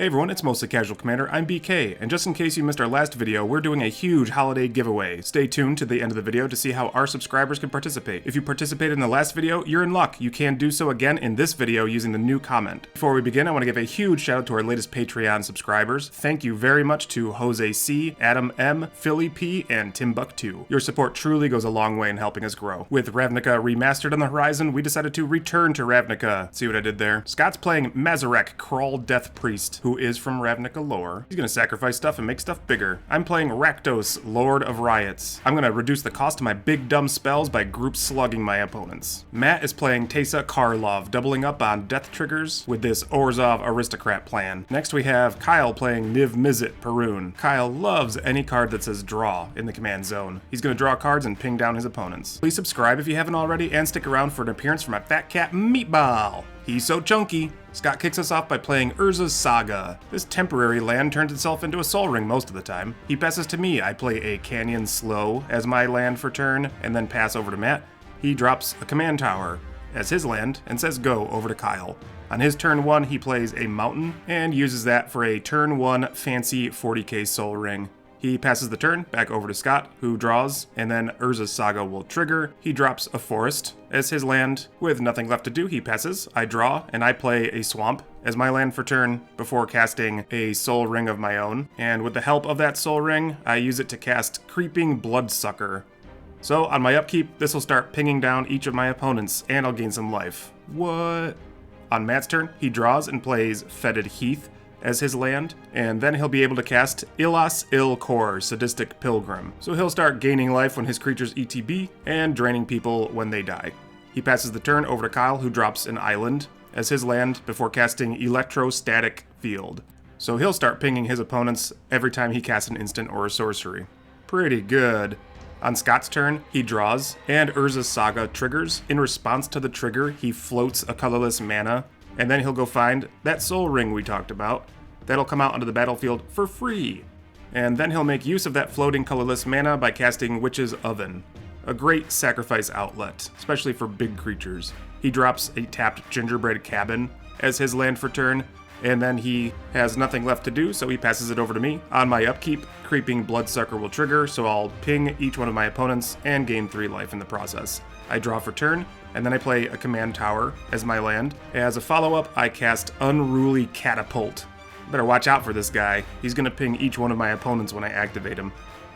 Hey everyone, it's Mostly Casual Commander, I'm BK, and just in case you missed our last video, we're doing a huge holiday giveaway. Stay tuned to the end of the video to see how our subscribers can participate. If you participated in the last video, you're in luck. You can do so again in this video using the new comment. Before we begin, I want to give a huge shout out to our latest Patreon subscribers. Thank you very much to Jose C, Adam M, Philly P, and Timbuktu. Your support truly goes a long way in helping us grow. With Ravnica Remastered on the horizon, we decided to return to Ravnica. See what I did there? Scott's playing Mazirek, Crawl Death Priest, who is from Ravnica lore. He's gonna sacrifice stuff and make stuff bigger. I'm playing Rakdos, Lord of Riots. I'm gonna reduce the cost of my big dumb spells by group slugging my opponents. Matt is playing Teysa Karlov, doubling up on death triggers with this Orzhov Aristocrat plan. Next we have Kyle playing Niv Mizzet, Perun. Kyle loves any card that says draw in the command zone. He's gonna draw cards and ping down his opponents. Please subscribe if you haven't already, and stick around for an appearance from my fat cat MEATBALL. He's so chunky. Scott kicks us off by playing Urza's Saga. This temporary land turns itself into a Soul Ring most of the time. He passes to me. I play a Canyon Slow as my land for turn, and then pass over to Matt. He drops a Command Tower as his land, and says go over to Kyle. On his turn 1, he plays a Mountain, and uses that for a turn 1 fancy 40k Soul Ring. He passes the turn back over to Scott, who draws, and then Urza's Saga will trigger. He drops a Forest as his land. With nothing left to do, he passes. I draw, and I play a Swamp as my land for turn before casting a Soul Ring of my own. And with the help of that Soul Ring, I use it to cast Creeping Bloodsucker. So on my upkeep, this will start pinging down each of my opponents, and I'll gain some life. What? On Matt's turn, he draws and plays Fetid Heath as his land, and then he'll be able to cast Ilas Il-Kor, Sadistic Pilgrim. So he'll start gaining life when his creatures ETB, and draining people when they die. He passes the turn over to Kyle, who drops an island as his land before casting Electrostatic Field. So he'll start pinging his opponents every time he casts an instant or a sorcery. Pretty good. On Scott's turn, he draws, and Urza's Saga triggers. In response to the trigger, he floats a colorless mana, and then he'll go find that Soul Ring we talked about. That'll come out onto the battlefield for free. And then he'll make use of that floating colorless mana by casting Witch's Oven. A great sacrifice outlet, especially for big creatures. He drops a tapped Gingerbread Cabin as his land for turn, and then he has nothing left to do, so he passes it over to me. On my upkeep, Creeping Bloodsucker will trigger, so I'll ping each one of my opponents and gain 3 life in the process. I draw for turn, and then I play a Command Tower as my land. As a follow-up, I cast Unruly Catapult. Better watch out for this guy. He's gonna ping each one of my opponents when I activate him.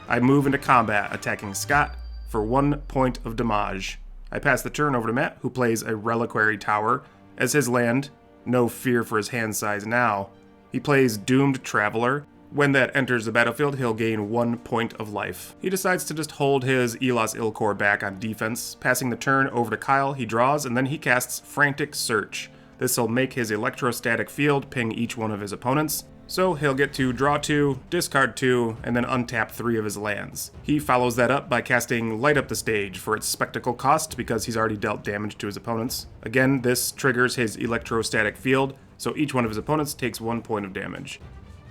I move into combat, attacking Scott for 1 point of damage. I pass the turn over to Matt, who plays a Reliquary Tower as his land. No fear for his hand size now. He plays Doomed Traveler. When that enters the battlefield, he'll gain 1 point of life. He decides to just hold his Ilas Il-Kor back on defense. Passing the turn over to Kyle, he draws, and then he casts Frantic Search. This will make his Electrostatic Field ping each one of his opponents. So he'll get to draw 2, discard 2, and then untap 3 of his lands. He follows that up by casting Light Up the Stage for its spectacle cost because he's already dealt damage to his opponents. Again, this triggers his Electrostatic Field, so each one of his opponents takes 1 point of damage.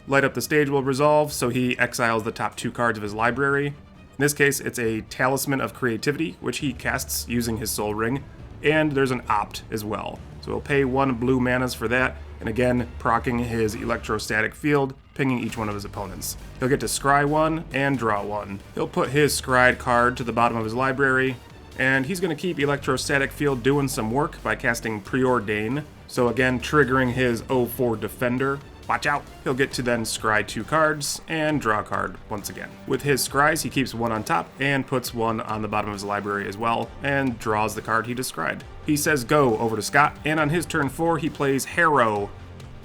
Light Up the Stage will resolve, so he exiles the top 2 cards of his library. In this case, it's a Talisman of Creativity, which he casts using his Soul Ring, and there's an Opt as well. So he'll pay 1 blue manas for that, and again, proccing his Electrostatic Field, pinging each one of his opponents. He'll get to scry 1 and draw 1. He'll put his scryed card to the bottom of his library, and he's going to keep Electrostatic Field doing some work by casting Preordain, so again, triggering his 0-4 Defender. Watch out! He'll get to then scry 2 cards and draw a card once again. With his scries, he keeps 1 on top and puts 1 on the bottom of his library as well, and draws the card he described. He says go over to Scott, and on his turn 4, he plays Harrow.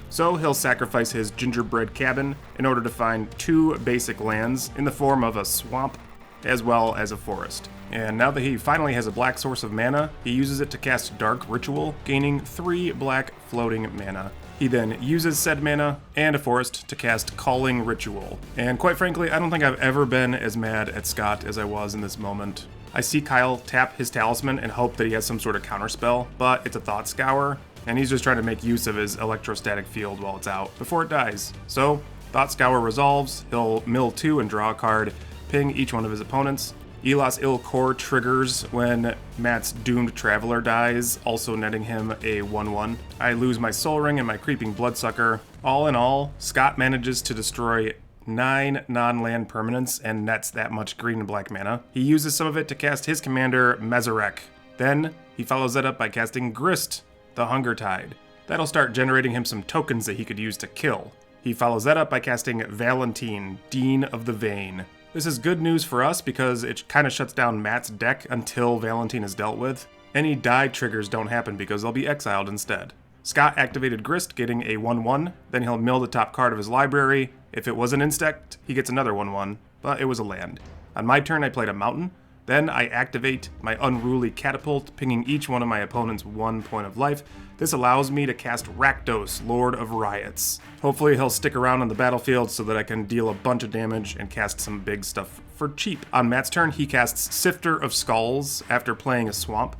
So he'll sacrifice his Gingerbread Cabin in order to find 2 basic lands in the form of a swamp as well as a forest. And now that he finally has a black source of mana, he uses it to cast Dark Ritual, gaining 3 black floating mana. He then uses said mana and a forest to cast Calling Ritual. And quite frankly, I don't think I've ever been as mad at Scott as I was in this moment. I see Kyle tap his Talisman and hope that he has some sort of counterspell, but it's a Thought Scour, and he's just trying to make use of his Electrostatic Field while it's out before it dies. So, Thought Scour resolves, he'll mill 2 and draw a card, ping each one of his opponents, Elas Il Kor triggers when Matt's Doomed Traveler dies, also netting him a 1/1. I lose my Soul Ring and my Creeping Bloodsucker. All in all, Scott manages to destroy 9 non-land permanents and nets that much green and black mana. He uses some of it to cast his commander, Mazirek. Then, he follows that up by casting Grist, the Hunger Tide. That'll start generating him some tokens that he could use to kill. He follows that up by casting Valentine, Dean of the Vein. This is good news for us because it kind of shuts down Matt's deck until Valentine is dealt with. Any die triggers don't happen because they'll be exiled instead. Scott activated Grist, getting a 1/1, then he'll mill the top card of his library. If it was an insect, he gets another 1/1, but it was a land. On my turn, I played a mountain. Then I activate my Unruly Catapult, pinging each one of my opponent's 1 point of life. This allows me to cast Rakdos, Lord of Riots. Hopefully he'll stick around on the battlefield so that I can deal a bunch of damage and cast some big stuff for cheap. On Matt's turn, he casts Sifter of Skulls after playing a Swamp.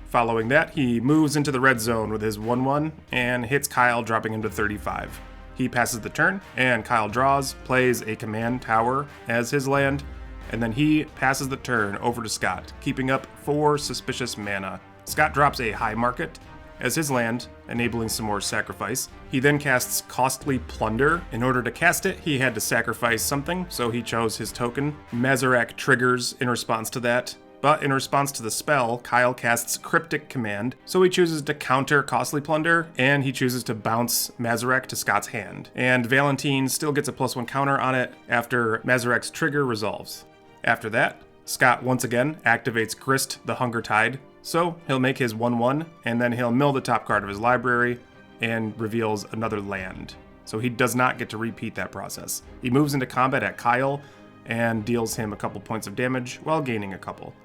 Following that, he moves into the red zone with his 1/1 and hits Kyle, dropping him to 35. He passes the turn, and Kyle draws, plays a Command Tower as his land, and then he passes the turn over to Scott, keeping up 4 suspicious mana. Scott drops a High Market as his land, enabling some more sacrifice. He then casts Costly Plunder. In order to cast it, he had to sacrifice something, so he chose his token. Mazirek triggers in response to that. But in response to the spell, Kyle casts Cryptic Command, so he chooses to counter Costly Plunder, and he chooses to bounce Mazirek to Scott's hand. And Valentine still gets a +1 counter on it after Mazirek's trigger resolves. After that, Scott once again activates Grist, the Hunger Tide, so he'll make his 1/1, and then he'll mill the top card of his library and reveals another land. So he does not get to repeat that process. He moves into combat at Kyle and deals him a couple points of damage while gaining a couple.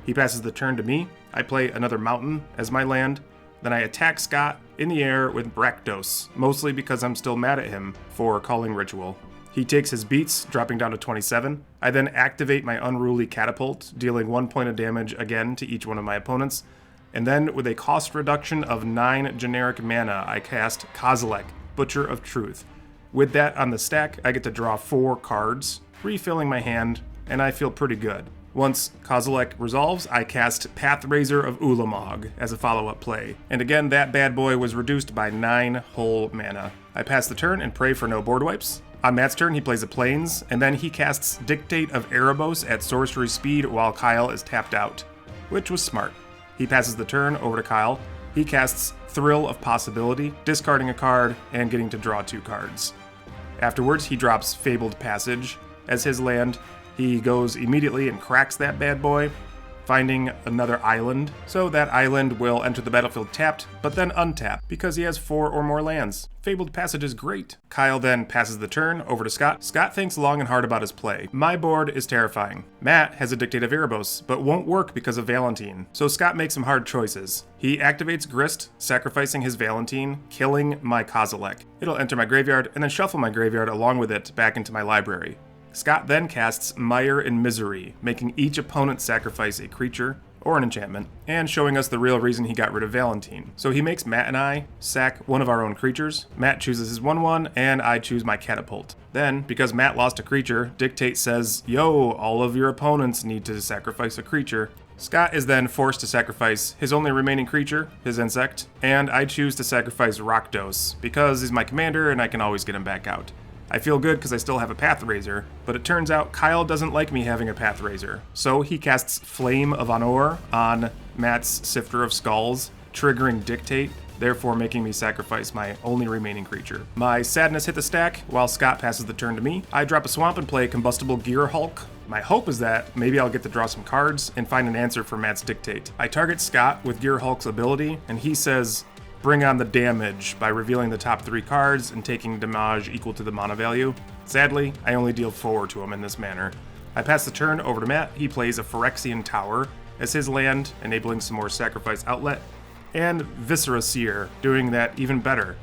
He passes the turn to me. I play another mountain as my land. Then I attack Scott in the air with Rakdos, mostly because I'm still mad at him for calling Ritual. He takes his beats, dropping down to 27. I then activate my Unruly Catapult, dealing 1 point of damage again to each one of my opponents. And then, with a cost reduction of 9 generic mana, I cast Kozilek, Butcher of Truth. With that on the stack, I get to draw 4 cards, refilling my hand, and I feel pretty good. Once Kozilek resolves, I cast Pathrazor of Ulamog as a follow-up play. And again, that bad boy was reduced by 9 whole mana. I pass the turn and pray for no board wipes. On Matt's turn, he plays a Plains, and then he casts Dictate of Erebos at sorcery speed while Kyle is tapped out, which was smart. He passes the turn over to Kyle. He casts Thrill of Possibility, discarding a card and getting to draw 2 cards. Afterwards, he drops Fabled Passage as his land. He goes immediately and cracks that bad boy, finding another island. So that island will enter the battlefield tapped, but then untapped, because he has 4 or more lands. Fabled Passage is great. Kyle then passes the turn over to Scott. Scott thinks long and hard about his play. My board is terrifying. Matt has a Dictate of Erebos, but won't work because of Valentine. So Scott makes some hard choices. He activates Grist, sacrificing his Valentine, killing my Kozilek. It'll enter my graveyard, and then shuffle my graveyard along with it back into my library. Scott then casts Mire in Misery, making each opponent sacrifice a creature or an enchantment, and showing us the real reason he got rid of Valentine. So he makes Matt and I sack one of our own creatures. Matt chooses his 1/1, and I choose my Catapult. Then, because Matt lost a creature, Dictate says, yo, all of your opponents need to sacrifice a creature. Scott is then forced to sacrifice his only remaining creature, his insect, and I choose to sacrifice Rakdos, because he's my commander and I can always get him back out. I feel good because I still have a Pathrazor, but it turns out Kyle doesn't like me having a Pathrazor. So he casts Flame of Honor on Matt's Sifter of Skulls, triggering Dictate, therefore making me sacrifice my only remaining creature. My sadness hit the stack while Scott passes the turn to me. I drop a swamp and play Combustible Gear Hulk. My hope is that maybe I'll get to draw some cards and find an answer for Matt's Dictate. I target Scott with Gear Hulk's ability, and he says, bring on the damage by revealing the top 3 cards and taking damage equal to the mana value. Sadly, I only deal 4 to him in this manner. I pass the turn over to Matt. He plays a Phyrexian Tower as his land, enabling some more sacrifice outlet, and Viscera Seer, doing that even better.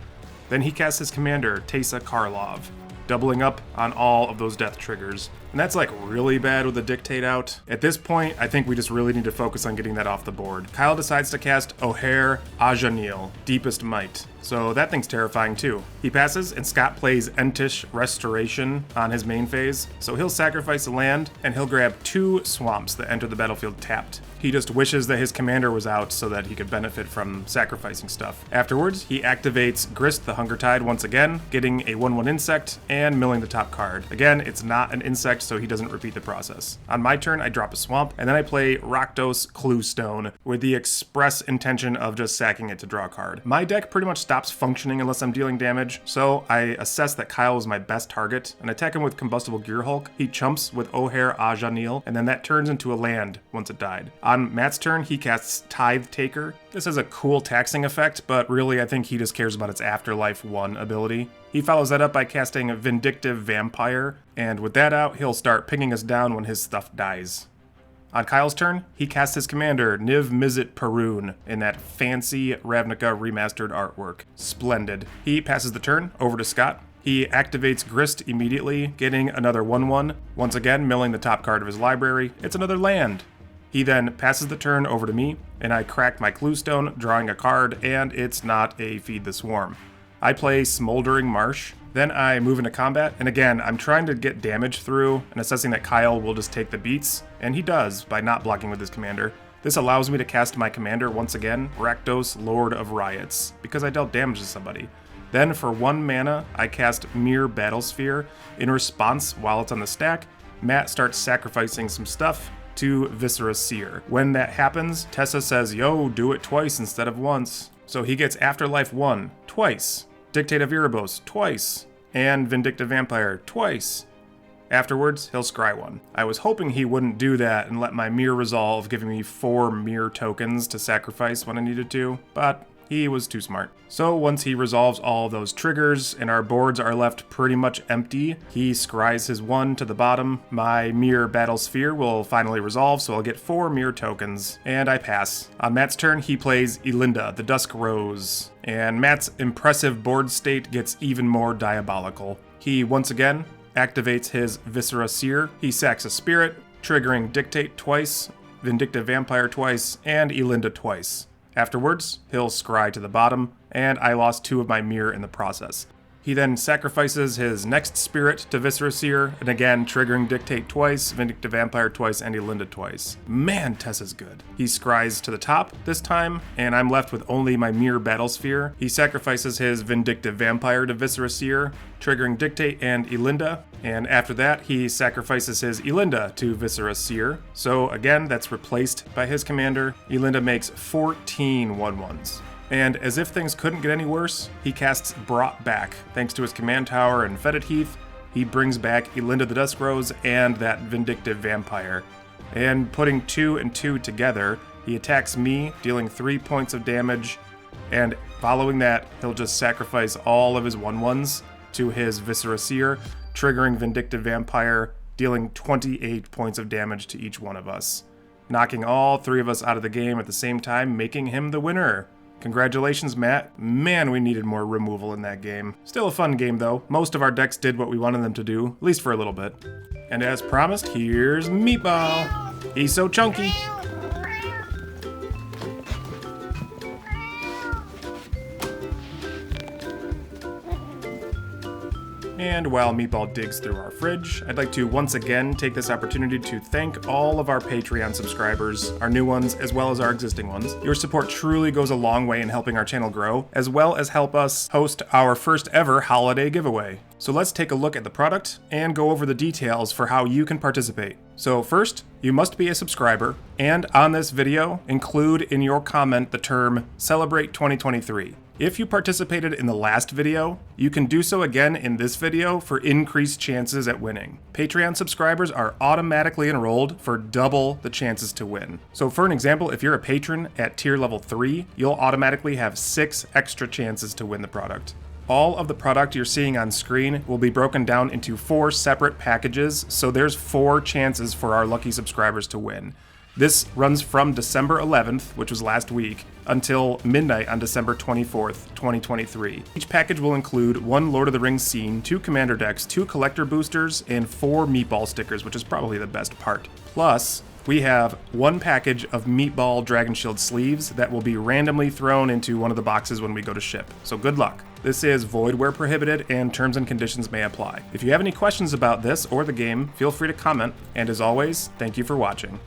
Then he casts his commander, Teysa Karlov, doubling up on all of those death triggers. And that's like really bad with the Dictate out. At this point, I think we just really need to focus on getting that off the board. Kyle decides to cast O'Hare Ajanil, Deepest Might. So that thing's terrifying too. He passes, and Scott plays Entish Restoration on his main phase. So he'll sacrifice a land, and he'll grab 2 swamps that enter the battlefield tapped. He just wishes that his commander was out so that he could benefit from sacrificing stuff. Afterwards, he activates Grist the Hunger Tide once again, getting a 1/1 insect and milling the top card. Again, it's not an insect, so he doesn't repeat the process. On my turn, I drop a swamp, and then I play Rakdos Cluestone with the express intention of just sacking it to draw a card. My deck pretty much stops functioning unless I'm dealing damage, so I assess that Kyle is my best target and attack him with Combustible Gear Hulk. He chumps with O'Hare Ajanil, and then that turns into a land once it died. On Matt's turn, he casts Tithe Taker. This has a cool taxing effect, but really I think he just cares about its Afterlife 1 ability. He follows that up by casting Vindictive Vampire, and with that out, he'll start picking us down when his stuff dies. On Kyle's turn, he casts his commander, Niv Mizzet Perun, in that fancy Ravnica Remastered artwork. Splendid. He passes the turn over to Scott. He activates Grist immediately, getting another 1/1, once again milling the top card of his library. It's another land. He then passes the turn over to me, and I crack my Cluestone, drawing a card, and it's not a Feed the Swarm. I play Smoldering Marsh. Then I move into combat, and again, I'm trying to get damage through and assessing that Kyle will just take the beats, and he does by not blocking with his commander. This allows me to cast my commander once again, Rakdos, Lord of Riots, because I dealt damage to somebody. Then for 1 mana, I cast Mere Battlesphere. In response, while it's on the stack, Matt starts sacrificing some stuff to Viscera Seer. When that happens, Teysa says, yo, do it twice instead of once. So he gets Afterlife 1 twice, Dictate of Erebos twice, and Vindictive Vampire twice. Afterwards, he'll scry 1. I was hoping he wouldn't do that and let my Mirror resolve, giving me 4 Mirror tokens to sacrifice when I needed to, but he was too smart. So once he resolves all those triggers and our boards are left pretty much empty, he scries his 1 to the bottom. My Mirror Battlesphere will finally resolve, so I'll get 4 Mirror tokens, and I pass. On Matt's turn, he plays Elinda, the Dusk Rose, and Matt's impressive board state gets even more diabolical. He once again activates his Viscera Seer. He sacks a spirit, triggering Dictate twice, Vindictive Vampire twice, and Elinda twice. Afterwards, he'll scry to the bottom, and I lost 2 of my Mirror in the process. He then sacrifices his next spirit to Viscera Seer, and again triggering Dictate twice, Vindictive Vampire twice, and Elinda twice. Man, Tessa's good. He scries to the top this time, and I'm left with only my Mirror Battlesphere. He sacrifices his Vindictive Vampire to Viscera Seer, triggering Dictate and Elinda, and after that he sacrifices his Elinda to Viscera Seer. So again, that's replaced by his commander. Elinda makes 14 1/1s. And as if things couldn't get any worse, he casts Brought Back. Thanks to his command tower and Fetid Heath, he brings back Elinda the Dusk Rose and that Vindictive Vampire. And putting 2 and 2 together, he attacks me, dealing 3 points of damage, and following that, he'll just sacrifice all of his 1/1s to his Viscera Seer, triggering Vindictive Vampire, dealing 28 points of damage to each one of us, knocking all 3 of us out of the game at the same time, making him the winner. Congratulations, Matt. Man, we needed more removal in that game. Still a fun game, though. Most of our decks did what we wanted them to do, at least for a little bit. And as promised, here's Meatball. He's so chunky. And while Meatball digs through our fridge, I'd like to once again take this opportunity to thank all of our Patreon subscribers, our new ones as well as our existing ones. Your support truly goes a long way in helping our channel grow, as well as help us host our first ever holiday giveaway. So let's take a look at the product and go over the details for how you can participate. So first, you must be a subscriber, and on this video, include in your comment the term Celebrate 2023. If you participated in the last video, you can do so again in this video for increased chances at winning. Patreon subscribers are automatically enrolled for double the chances to win. So for an example, if you're a patron at tier level 3, you'll automatically have 6 extra chances to win the product. All of the product you're seeing on screen will be broken down into 4 separate packages, so there's 4 chances for our lucky subscribers to win. This runs from December 11th, which was last week, until midnight on December 24th, 2023. Each package will include 1 Lord of the Rings scene, 2 commander decks, 2 collector boosters, and 4 meatball stickers, which is probably the best part. Plus, we have 1 package of Meatball Dragon Shield sleeves that will be randomly thrown into one of the boxes when we go to ship. So good luck. This is void where prohibited, and terms and conditions may apply. If you have any questions about this or the game, feel free to comment, and as always, thank you for watching.